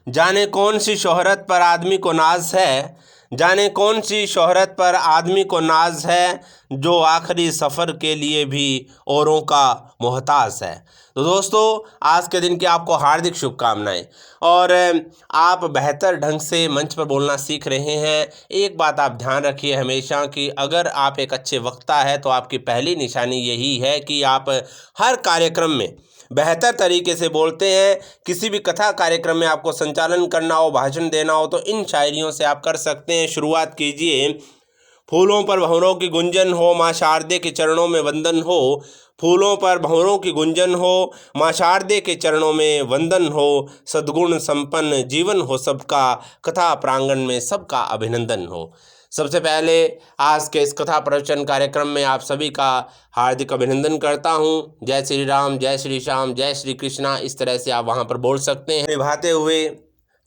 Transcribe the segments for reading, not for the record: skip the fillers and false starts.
जाने कौन सी शोहरत पर आदमी को नाज है, जाने कौन सी शोहरत पर आदमी को नाज है, जो आखिरी सफ़र के लिए भी औरों का मोहताज है। तो दोस्तों, आज के दिन की आपको हार्दिक शुभकामनाएं। और आप बेहतर ढंग से मंच पर बोलना सीख रहे हैं। एक बात आप ध्यान रखिए हमेशा कि अगर आप एक अच्छे वक्ता है तो आपकी पहली निशानी यही है कि आप हर कार्यक्रम में बेहतर तरीके से बोलते हैं। किसी भी कथा कार्यक्रम में आपको संचालन करना हो, भाषण देना हो, तो इन शायरियों से आप कर सकते हैं। शुरुआत कीजिए। फूलों पर भंवरों की गुंजन हो, माँ शारदे के चरणों में वंदन हो। फूलों पर भंवरों की गुंजन हो, माँ शारदे के चरणों में वंदन हो। सद्गुण संपन्न जीवन हो सबका, कथा प्रांगण में सबका अभिनंदन हो। सबसे पहले आज के इस कथा प्रवचन कार्यक्रम में आप सभी का हार्दिक अभिनंदन करता हूँ। जय श्री राम, जय श्री श्याम, जय श्री कृष्णा, इस तरह से आप वहाँ पर बोल सकते हैं। निभाते हुए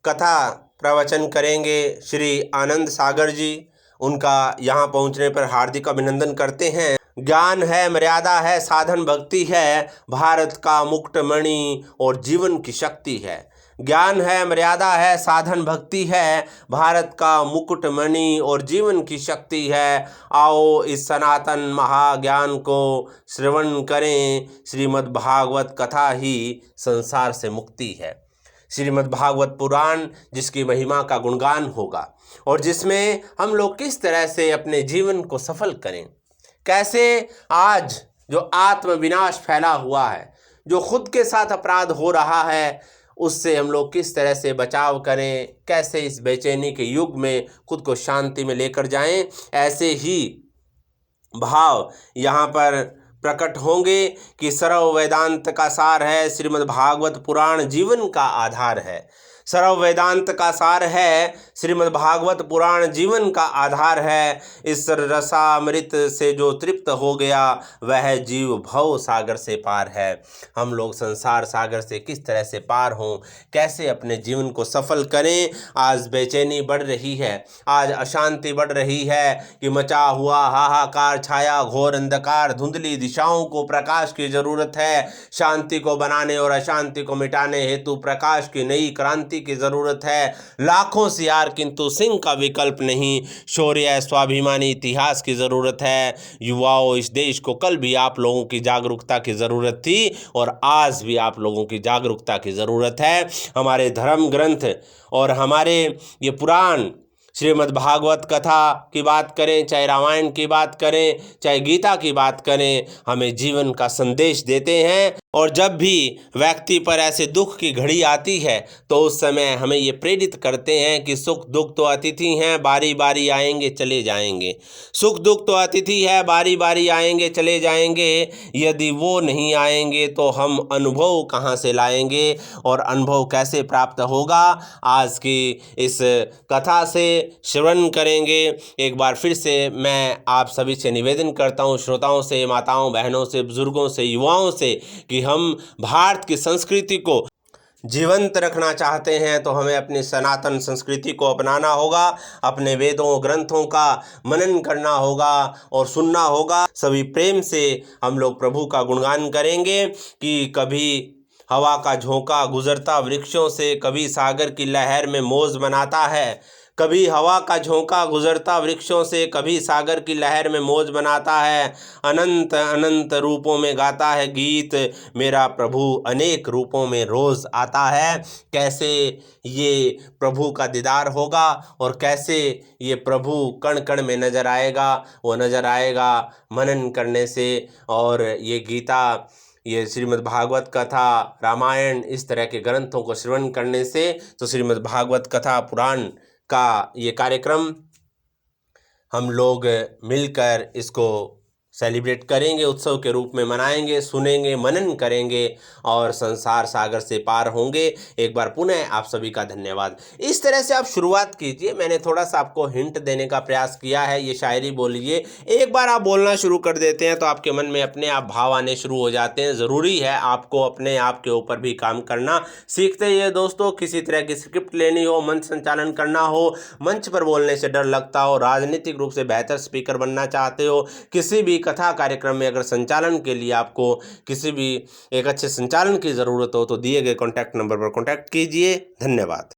कथा प्रवचन करेंगे श्री आनंद सागर जी। उनका यहाँ पहुँचने पर हार्दिक अभिनंदन करते हैं। ज्ञान है, मर्यादा है, साधन भक्ति है, भारत का मुकुटमणि और जीवन की शक्ति है। ज्ञान है, मर्यादा है, साधन भक्ति है, भारत का मुकुटमणि और जीवन की शक्ति है। आओ इस सनातन महाज्ञान को श्रवण करें। श्रीमद् भागवत कथा ही संसार से मुक्ति है। श्रीमद् भागवत पुराण जिसकी महिमा का गुणगान होगा और जिसमें हम लोग किस तरह से अपने जीवन को सफल करें, कैसे आज जो आत्म विनाश फैला हुआ है, जो खुद के साथ अपराध हो रहा है, उससे हम लोग किस तरह से बचाव करें, कैसे इस बेचैनी के युग में खुद को शांति में लेकर जाएं, ऐसे ही भाव यहाँ पर प्रकट होंगे कि सर्व वेदांत का सार है। श्रीमद् भागवत पुराण जीवन का आधार है। सर्व वेदांत का सार है, श्रीमद् भागवत पुराण जीवन का आधार है। इस रसामृत से जो तृप्त हो गया वह जीव भव सागर से पार है। हम लोग संसार सागर से किस तरह से पार हों, कैसे अपने जीवन को सफल करें। आज बेचैनी बढ़ रही है, आज अशांति बढ़ रही है कि मचा हुआ हाहाकार, छाया घोर अंधकार, धुंधली दिशाओं को प्रकाश की जरूरत है। शांति को बनाने और अशांति को मिटाने हेतु प्रकाश की नई क्रांति की जरूरत है। लाखों सियार किंतु सिंह का विकल्प नहीं, शौर्य स्वाभिमानी इतिहास की जरूरत है। युवाओं, इस देश को कल भी आप लोगों की जागरूकता की जरूरत थी और आज भी आप लोगों की जागरूकता की जरूरत है। हमारे धर्म ग्रंथ और हमारे ये पुराण श्रीमद् भागवत कथा की बात करें, चाहे रामायण की बात करें, चाहे गीता की बात करें, हमें जीवन का संदेश देते हैं। और जब भी व्यक्ति पर ऐसे दुख की घड़ी आती है तो उस समय हमें ये प्रेरित करते हैं कि सुख दुख तो अतिथि हैं, बारी बारी आएंगे चले जाएंगे। सुख दुख तो अतिथि है, बारी बारी आएंगे चले जाएंगे। यदि वो नहीं आएंगे तो हम अनुभव कहाँ से लाएंगे और अनुभव कैसे प्राप्त होगा, आज की इस कथा से श्रवण करेंगे। एक बार फिर से मैं आप सभी से निवेदन करता हूँ, श्रोताओं से, माताओं बहनों से, बुजुर्गों से, युवाओं से, कि हम भारत की संस्कृति को जीवंत रखना चाहते हैं तो हमें अपनी सनातन संस्कृति को अपनाना होगा। अपने वेदों ग्रंथों का मनन करना होगा और सुनना होगा। सभी प्रेम से हम लोग प्रभु का गुणगान करेंगे कि कभी हवा का झोंका गुजरता वृक्षों से, कभी सागर की लहर में मौज बनाता है। कभी हवा का झोंका गुजरता वृक्षों से, कभी सागर की लहर में मौज बनाता है। अनंत अनंत रूपों में गाता है गीत, मेरा प्रभु अनेक रूपों में रोज़ आता है। कैसे ये प्रभु का दीदार होगा और कैसे ये प्रभु कण कण में नज़र आएगा, वो नज़र आएगा मनन करने से। और ये गीता, ये श्रीमद् भागवत कथा, रामायण, इस तरह के ग्रंथों को श्रवण करने से। तो श्रीमद् भागवत कथा पुराण का ये कार्यक्रम हम लोग मिलकर इसको सेलिब्रेट करेंगे, उत्सव के रूप में मनाएंगे, सुनेंगे, मनन करेंगे और संसार सागर से पार होंगे। एक बार पुनः आप सभी का धन्यवाद। इस तरह से आप शुरुआत कीजिए। मैंने थोड़ा सा आपको हिंट देने का प्रयास किया है। ये शायरी बोलिए, एक बार आप बोलना शुरू कर देते हैं तो आपके मन में अपने आप भाव आने शुरू हो जाते हैं। ज़रूरी है आपको अपने आप के ऊपर भी काम करना सीखते ही दोस्तों। किसी तरह की स्क्रिप्ट लेनी हो, मंच संचालन करना हो, मंच पर बोलने से डर लगता हो, राजनीतिक रूप से बेहतर स्पीकर बनना चाहते हो, किसी भी कथा कार्यक्रम में अगर संचालन के लिए आपको किसी भी एक अच्छे संचालन की ज़रूरत हो तो दिए गए कॉन्टैक्ट नंबर पर कॉन्टैक्ट कीजिए। धन्यवाद।